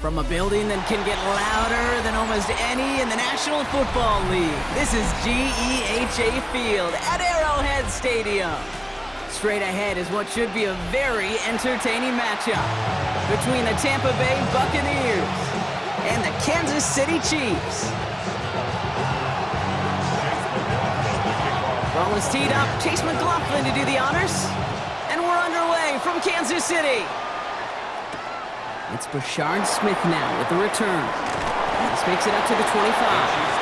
From a building that can get louder than almost any in the National Football League, this is GEHA Field at Arrowhead Stadium. Straight ahead is what should be a very entertaining matchup between the Tampa Bay Buccaneers and the Kansas City Chiefs. Ball is teed up, Chase McLaughlin to do the honors, and we're underway from Kansas City. It's Bashard Smith now with the return. This makes it up to the 25.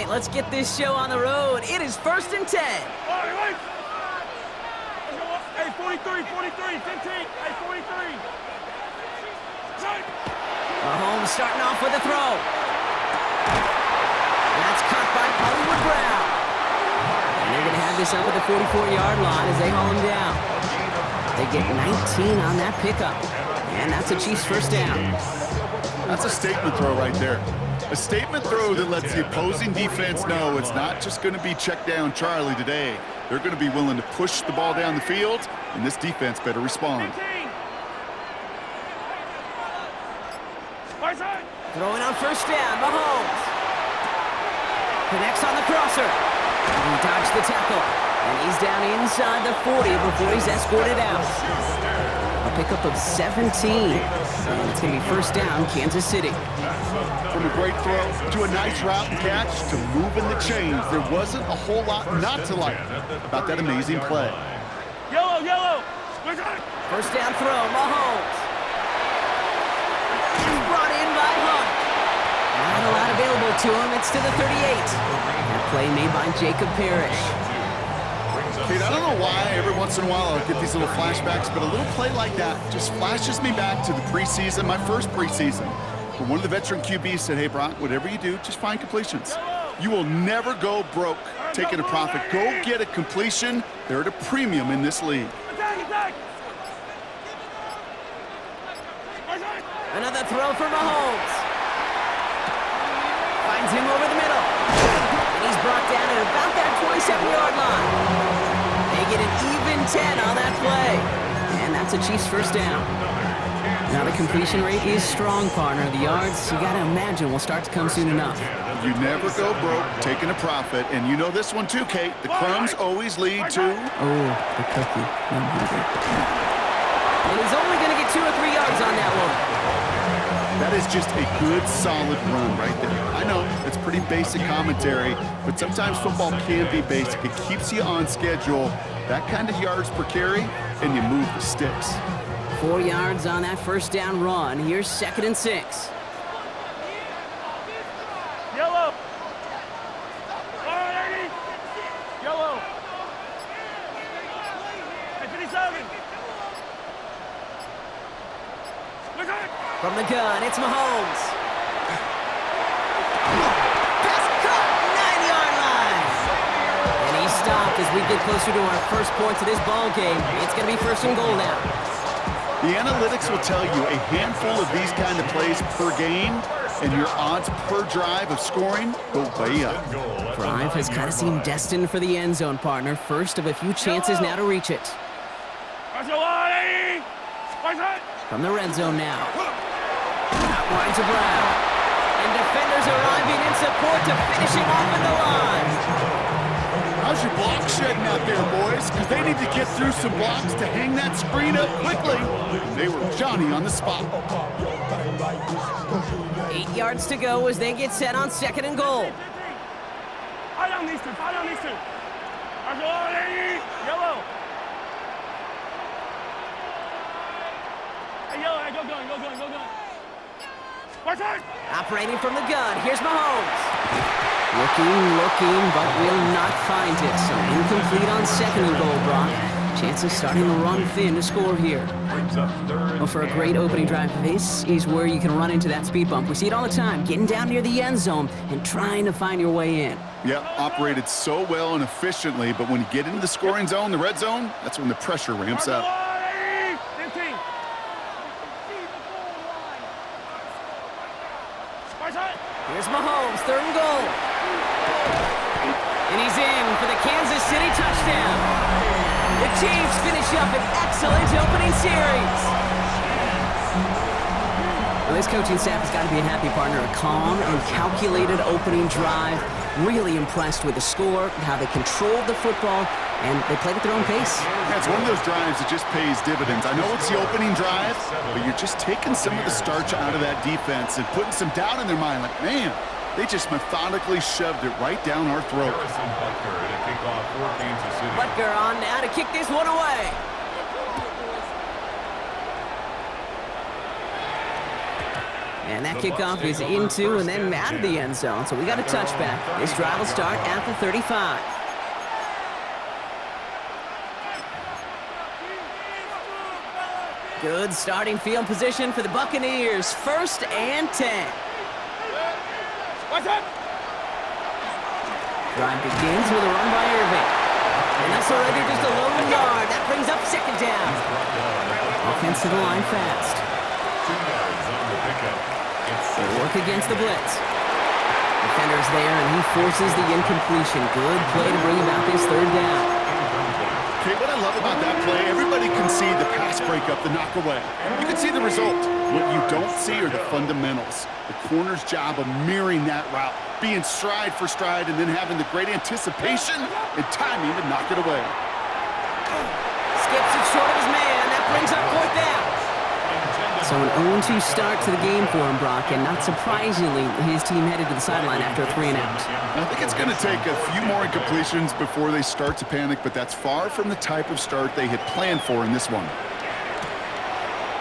Let's get this show on the road. It is 1st and 10. Wait. Hey, 43, 15. Hey, 43. Mahomes starting off with a throw. That's caught by Hollywood Brown. And they're going to have this up at the 44-yard line as they haul him down. They get 19 on that pickup. And that's a Chiefs first down. That's a statement throw right there. A statement throw that lets the opposing defense know it's not just going to be check down Charlie today. They're going to be willing to push the ball down the field, and this defense better respond. Throwing on first down, Mahomes. Connects on the crosser. He dodged the tackle, and he's down inside the 40 before he's escorted out. A pickup of 17, and it's going to be first down, Kansas City. From a great throw to a nice route and catch to moving the chains, there wasn't a whole lot not to like about that amazing play. Yellow. First down throw, Mahomes. He's brought in by Hunt. Not a lot available to him. It's to the 38. That play made by Jacob Parrish. Kate, I don't know why every once in a while I'll get these little flashbacks, but a little play like that just flashes me back to the preseason, my first preseason. When one of the veteran QBs said, hey, Brock, whatever you do, just find completions. You will never go broke taking a profit. Go get a completion. They're at a premium in this league. Another throw for Mahomes. Finds him over the middle. And he's brought down at about that 27-yard line. They get an even 10 on that play. And that's a Chiefs first down. Now the completion rate is strong, partner. The yards, you got to imagine, will start to come soon enough. You never go broke taking a profit. And you know this one too, Kate. The crumbs always lead to... Oh, the cookie. And he's only going to get 2 or 3 yards on that one. That is just a good, solid run right there. I know, it's pretty basic commentary, but sometimes football can be basic. It keeps you on schedule. That kind of yards per carry, and you move the sticks. 4 yards on that first down run. Here's 2nd and 6. Yellow. From the gun, it's Mahomes. Pass caught, 9-yard line. And he's stopped as we get closer to our first points of this ball game. It's going to be 1st and goal now. The analytics will tell you a handful of these kind of plays per game, and your odds per drive of scoring go way up. Drive has kind of seemed destined for the end zone, partner. First of a few chances now to reach it. From the red zone now. Out wide to Brown. And defenders arriving in support to finish him off at the line. How's your block shedding out there, boys? Because they need to get through some blocks to hang that screen up quickly. They were Johnny on the spot. 8 yards to go as they get set on 2nd and goal. Fire down these two. Yellow. Hey, yellow, hey, go gun. Operating from the gun, here's Mahomes. Looking, but will not find it. So incomplete on 2nd and goal, Brock. Chances starting to run thin to score here. Well, for a great opening drive, this is where you can run into that speed bump. We see it all the time, getting down near the end zone and trying to find your way in. Yep, operated so well and efficiently, but when you get into the scoring zone, the red zone, that's when the pressure ramps up. Here's Mahomes, 3rd and goal. And he's in for the Kansas City touchdown. The Chiefs finish up an excellent opening series. Well, this coaching staff has got to be a happy partner. A calm and calculated opening drive. Really impressed with the score, how they controlled the football, and they played at their own pace. Yeah, it's one of those drives that just pays dividends. I know it's the opening drive, but you're just taking some of the starch out of that defense and putting some doubt in their mind. Like, man, they just methodically shoved it right down our throat. Butker on now to kick this one away. And that kickoff is into and then out of the end zone. So we got a touchback. This drive will start at the 35. Good starting field position for the Buccaneers. 1st and 10. Drive begins with a run by Irving. And that's already just a lone yard. That brings up 2nd down. Offense to the line fast. They work against the blitz. Defender's there, and he forces the incompletion. Good play to bring about this 3rd down. Okay, what I love about that play, everybody can see the pass breakup, the knock away. You can see the result. What you don't see are the fundamentals. The corner's job of mirroring that route, being stride for stride, and then having the great anticipation and timing to knock it away. Skips it short of his man. That brings up 4th down. So an 0-2 start to the game for him, Brock, and not surprisingly, his team headed to the sideline after a 3-and-out. I think it's going to take a few more incompletions before they start to panic, but that's far from the type of start they had planned for in this one.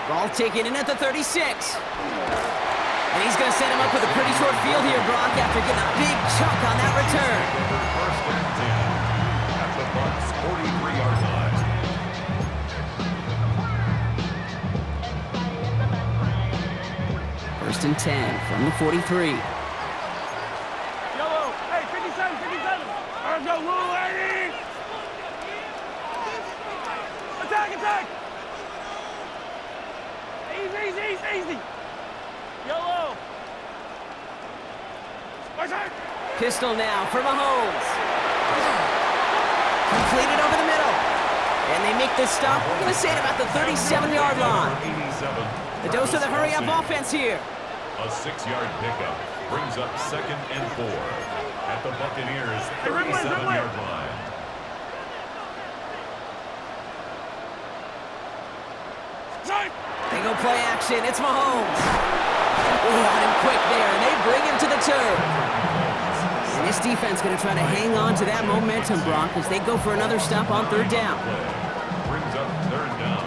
Ball taken in at the 36. And he's going to set him up with a pretty short field here, Brock, after getting a big chunk on that return. 1st and 10 at the Bucs' 43-yard line. First and 10 from the 43. Yellow. Hey, 57. Let's go, Lou, lady. Attack. Easy. Yellow. Pistol now for Mahomes. Completed over the middle. And they make this stop, we're going to say, at about the 37-yard line. The dose of the hurry-up offense here. A 6-yard pickup brings up 2nd and 4 at the Buccaneers' 37-yard line. They go play action. It's Mahomes. On him quick there, and they bring him to the turf. And this defense going to try to hang on to that momentum, Brock, as they go for another stop on 3rd down. Brings up 3rd down.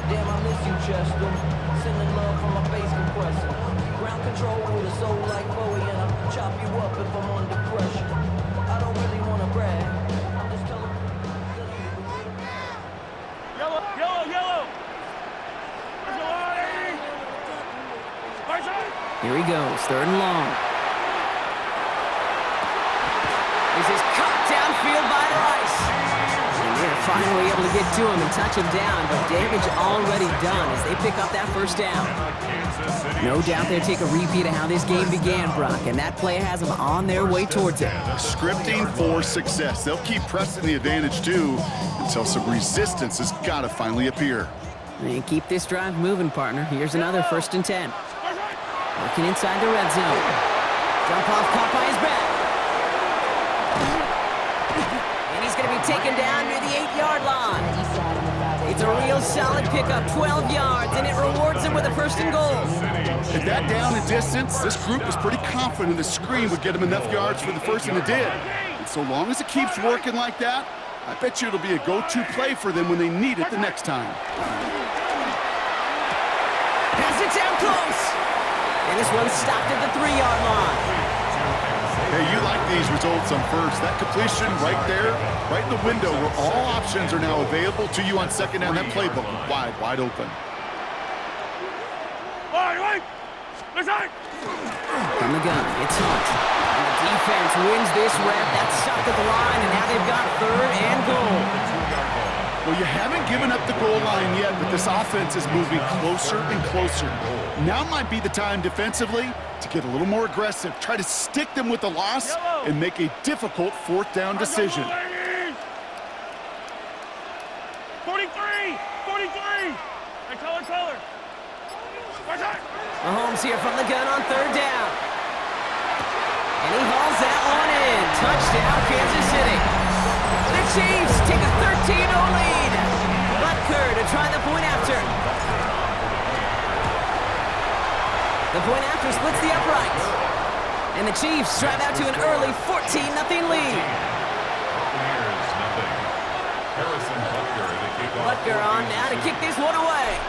Damn, I miss you, Chester. Sending love from my bass compressor. Ground control with a soul like Bowie, and I'll chop you up if I'm under pressure. I don't really want to brag. I'm just telling you. Yellow, yellow, yellow. Let's go, 80. Right side. Here he goes, 3rd and long. This is cut downfield by Rice. And they're finally able to get to him and touch him down, but damage already done as they pick up that 1st down. No doubt they'll take a repeat of how this game began, Brock, and that play has them on their way towards it. Scripting for success. They'll keep pressing the advantage, too, until some resistance has got to finally appear. And keep this drive moving, partner. Here's another 1st and 10. Working inside the red zone. Jump off caught by his back. And he's going to be taken down near the 8-yard line. It's a real solid pickup, 12 yards, and it rewards him with a 1st and goal. At that down and distance, this group was pretty confident the screen would get him enough yards for the 1st, and it did. And so long as it keeps working like that, I bet you it'll be a go-to play for them when they need it the next time. Pass it down close. And this one stopped at the 3-yard line. Hey, you like these results on 1st. That completion right there, right in the window where all options are now available to you on 2nd down. That playbook wide open. Wait. Let's go. From the gun, it's Hunt. And the defense wins this rep. That's stopped at the line, and now they've got 3rd and goal. Well, you haven't given up the goal line yet, but this offense is moving closer and closer. Now might be the time defensively to get a little more aggressive, try to stick them with the loss, and make a difficult 4th down decision. 43. Hey, color. Right side. Mahomes here from the gun on 3rd down. And he hauls that one in. Touchdown, Kansas City. The Chiefs take a 13-0 lead. Butker to try the point after. The point after splits the uprights. And the Chiefs drive out to an early 14-0 lead. Butker on now to kick this one away.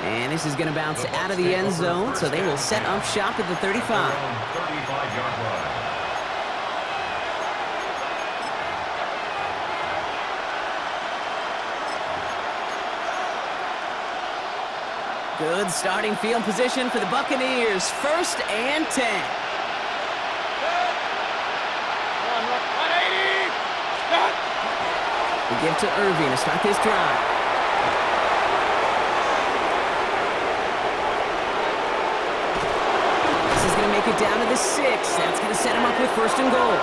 And this is going to bounce out of the end zone, so they will set up shop at the 35. Good starting field position for the Buccaneers. 1st and 10. 180. We give to Irving to start this drive. Make it down to the 6. That's going to set him up with 1st and goal.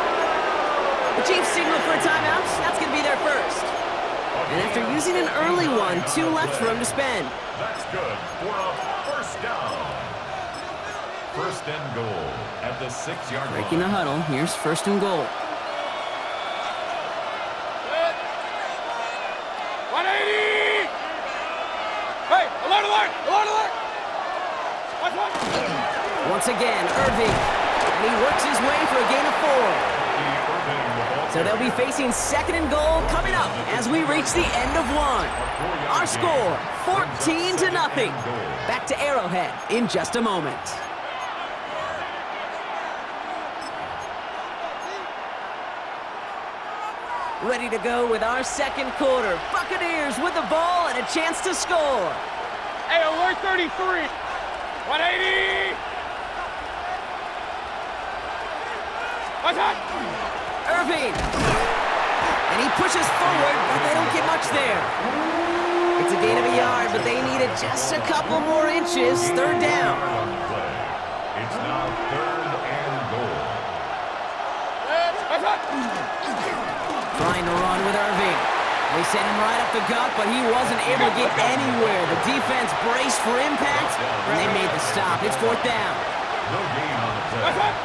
The Chiefs signal for a timeout. That's going to be their 1st. And after using an early one, 2 left for him to spend. That's good for a 1st down. 1st and goal at the 6-yard line. Breaking the huddle. Here's 1st and goal. 180. Hey, alert. Watch. Once again, Irving. And he works his way for a gain of 4. So they'll be facing 2nd and goal coming up as we reach the end of 1. Our score, 14-0. Back to Arrowhead in just a moment. Ready to go with our 2nd quarter. Buccaneers with the ball and a chance to score. Hey, alert 33. 180. What's that? Irving. And he pushes forward, but they don't get much there. It's a gain of a yard, but they needed just a couple more inches. 3rd down. It's now 3rd and goal. What's that? Trying to run with Irving. They sent him right up the gut, but he wasn't able to get anywhere. The defense braced for impact, and they made the stop. It's 4th down. No gain on the play. What's that?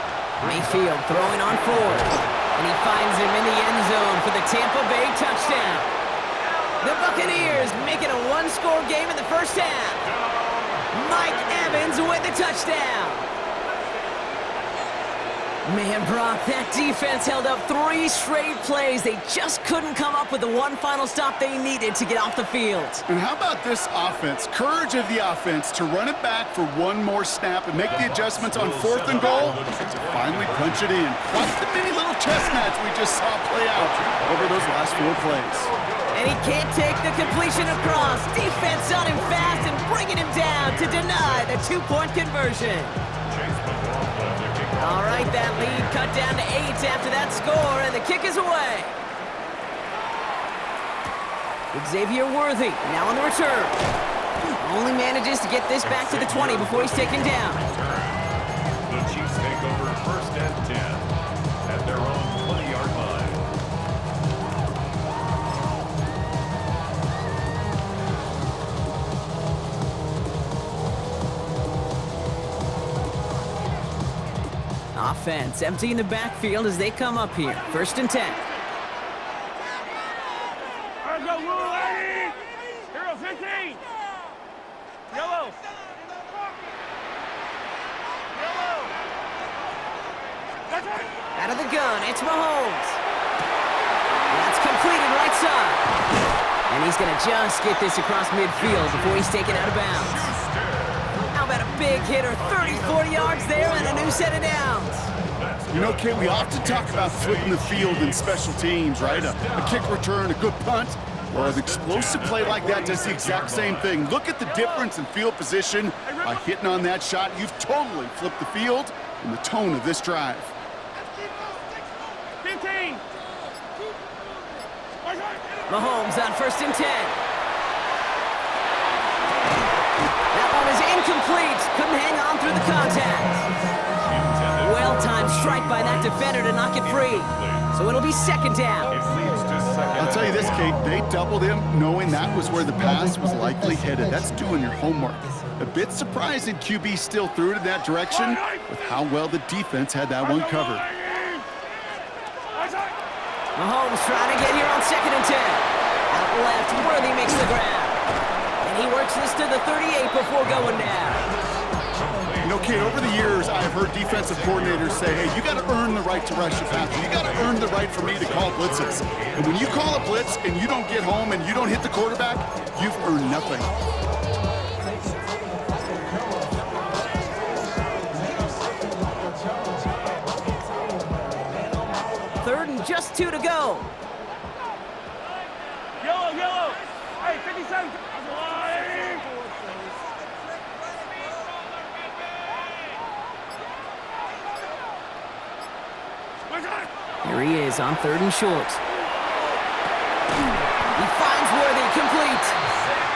Mayfield throwing on 4th. And he finds him in the end zone for the Tampa Bay touchdown. The Buccaneers making a 1-score game in the 1st half. Mike Evans with the touchdown. Man, Brock, that defense held up 3 straight plays. They just couldn't come up with the one final stop they needed to get off the field. And how about this offense? Courage of the offense to run it back for one more snap and make the adjustments on 4th and goal to finally punch it in. Quite the many little chess match we just saw play out over those last 4 plays. And he can't take the completion across. Defense on him fast and bringing him down to deny the 2-point conversion. All right, that lead cut down to 8 after that score, and the kick is away. Xavier Worthy now on the return. Only manages to get this back to the 20 before he's taken down. The Chiefs take over first and 10 at their own 20-yard line. Offense emptying the backfield as they come up here. First and 10. Let's go, Willie! Hero 15! Yellow! Yellow! That's it! Out of the gun, it's Mahomes. That's completed right side. And he's going to just get this across midfield before he's taken out of bounds. How about a big hitter, 30, 40 yards there and a new set of downs. You know, Kate, we often talk about flipping the field in special teams, right? A kick return, a good punt. Well, an explosive play like that does the exact same thing. Look at the difference in field position. By hitting on that shot, you've totally flipped the field and the tone of this drive. 15! Mahomes on first and 10. That one is incomplete. Couldn't hang on through the contact. Well-timed strike by that defender to knock it free. So it'll be second down. I'll tell you this, Kate, they doubled him knowing that was where the pass was likely headed. That's doing your homework. A bit surprising QB still threw it in that direction with how well the defense had that one covered. Mahomes trying to get here on second and 10. Out left, Worthy makes the grab. And he works this to the 38 before going down. You know, Kate, over the years, I've heard defensive coordinators say, hey, you got to earn the right to rush the passer. You got to earn the right for me to call blitzes. And when you call a blitz and you don't get home and you don't hit the quarterback, you've earned nothing. Third and just 2 to go. Yellow, yellow! Hey, 57! Here he is on third and short. He finds Worthy, complete.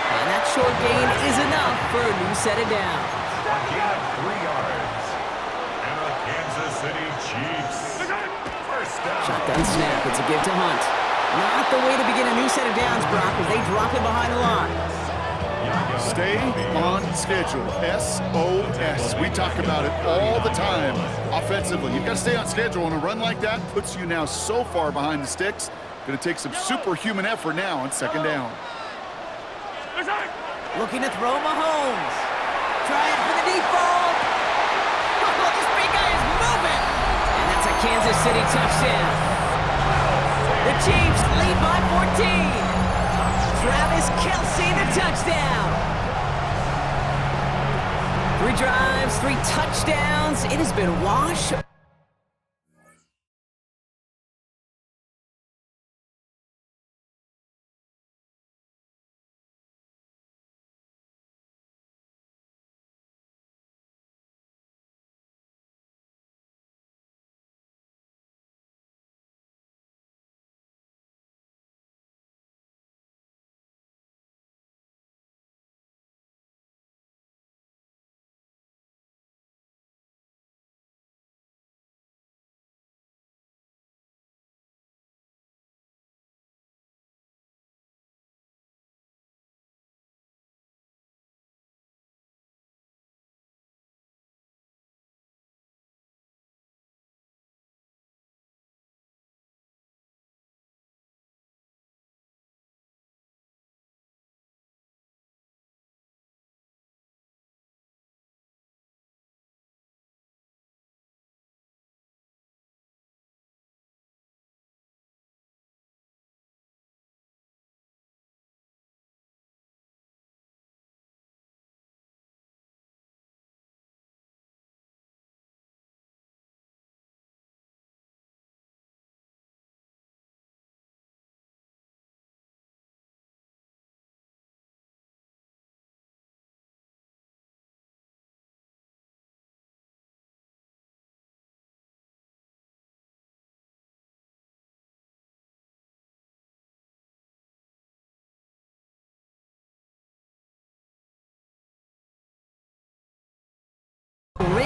And that short gain is enough for a new set of downs. Gain of 3 yards. And the Kansas City Chiefs. First down. Shotgun snap, it's a give to Hunt. Not the way to begin a new set of downs, Brock, as they drop him behind the line. Stay on schedule. SOS. We talk about it all the time offensively. You've got to stay on schedule, and a run like that puts you now so far behind the sticks. Going to take some superhuman effort now on second down. Looking to throw Mahomes. Trying for the deep ball. Oh, this big guy is moving. And that's a Kansas City touchdown. The Chiefs lead by 14. Travis Kelce, the touchdown. 3 drives, 3 touchdowns. It has been a wash.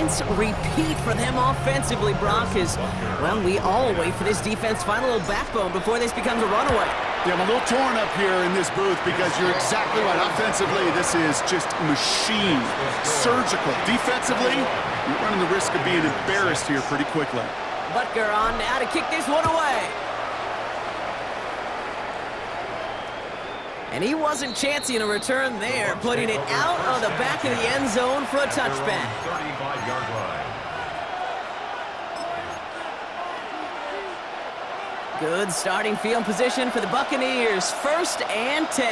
rinse, repeat for them offensively, Brock, as, well, we all wait for this defense to find a little backbone before this becomes a runaway. Yeah, I'm a little torn up here in this booth because you're exactly right. Offensively, this is just machine, surgical. Defensively, you're running the risk of being embarrassed here pretty quickly. Butker on now to kick this one away. And he wasn't chancing a return there, putting it out on the back of the end zone for a touchback. 35-yard line. Good starting field position for the Buccaneers. 1st and 10.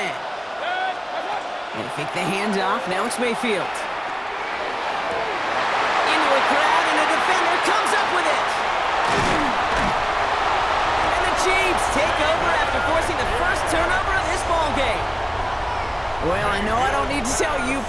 They fake the handoff. Now it's Mayfield. Into a crowd, and a defender comes up with it. And the Chiefs take over after forcing the first turnover of this ball game. Well, I know I don't need to tell you,